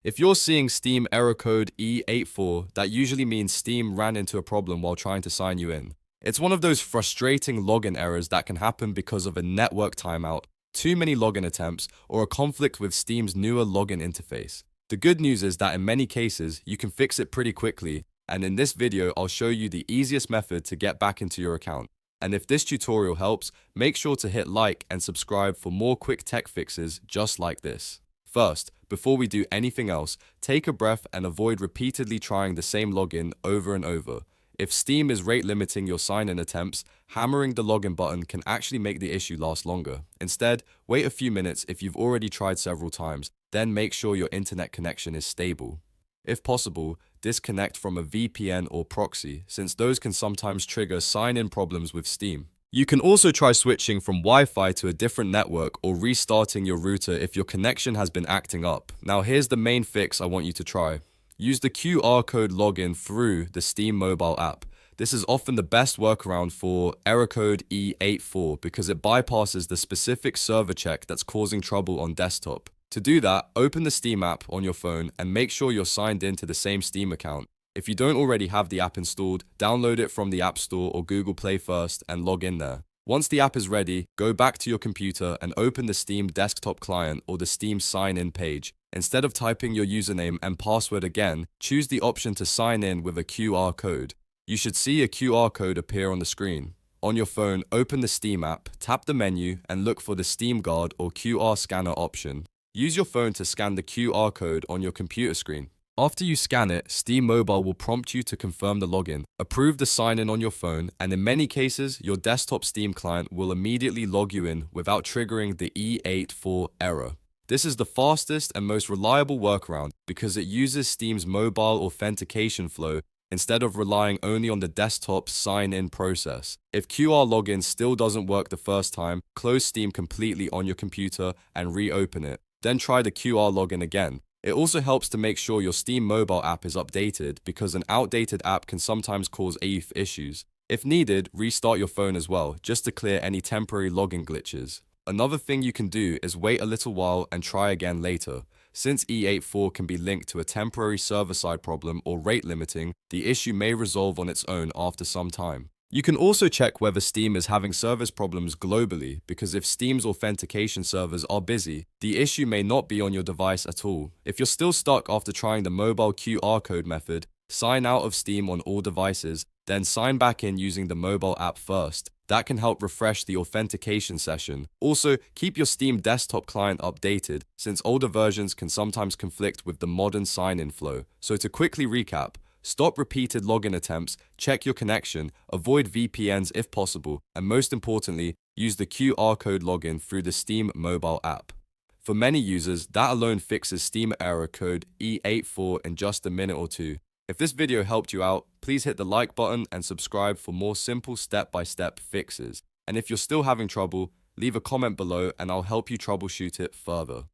If you're seeing Steam error code E84, that usually means Steam ran into a problem while trying to sign you in. It's one of those frustrating login errors that can happen because of a network timeout, too many login attempts, or a conflict with Steam's newer login interface. The good news is that in many cases, you can fix it pretty quickly, and in this video, I'll show you the easiest method to get back into your account. And if this tutorial helps, make sure to hit like and subscribe for more quick tech fixes just like this. First, before we do anything else, take a breath and avoid repeatedly trying the same login over and over. If Steam is rate limiting your sign-in attempts, hammering the login button can actually make the issue last longer. Instead, wait a few minutes if you've already tried several times, then make sure your internet connection is stable. If possible, disconnect from a VPN or proxy, since those can sometimes trigger sign-in problems with Steam. You can also try switching from Wi-Fi to a different network or restarting your router if your connection has been acting up. Now here's the main fix I want you to try. Use the QR code login through the Steam mobile app. This is often the best workaround for error code E84 because it bypasses the specific server check that's causing trouble on desktop. To do that, open the Steam app on your phone and make sure you're signed in to the same Steam account. If you don't already have the app installed, download it from the App Store or Google Play first and log in there. Once the app is ready, go back to your computer and open the Steam desktop client or the Steam sign-in page. Instead of typing your username and password again, choose the option to sign in with a QR code. You should see a QR code appear on the screen. On your phone, open the Steam app, tap the menu, and look for the Steam Guard or QR scanner option. Use your phone to scan the QR code on your computer screen. After you scan it, Steam Mobile will prompt you to confirm the login, approve the sign-in on your phone, and in many cases, your desktop Steam client will immediately log you in without triggering the E84 error. This is the fastest and most reliable workaround because it uses Steam's mobile authentication flow instead of relying only on the desktop sign-in process. If QR login still doesn't work the first time, close Steam completely on your computer and reopen it. Then try the QR login again. It also helps to make sure your Steam mobile app is updated because an outdated app can sometimes cause AF issues. If needed, restart your phone as well, just to clear any temporary login glitches. Another thing you can do is wait a little while and try again later. Since E84 can be linked to a temporary server-side problem or rate limiting, the issue may resolve on its own after some time. You can also check whether Steam is having service problems globally, because if Steam's authentication servers are busy, the issue may not be on your device at all. If you're still stuck after trying the mobile QR code method, sign out of Steam on all devices, then sign back in using the mobile app first. That can help refresh the authentication session. Also, keep your Steam desktop client updated, since older versions can sometimes conflict with the modern sign-in flow. So to quickly recap, stop repeated login attempts, check your connection, avoid VPNs if possible, and most importantly, use the QR code login through the Steam mobile app. For many users, that alone fixes Steam error code E84 in just a minute or two. If this video helped you out, please hit the like button and subscribe for more simple step-by-step fixes. And if you're still having trouble, leave a comment below and I'll help you troubleshoot it further.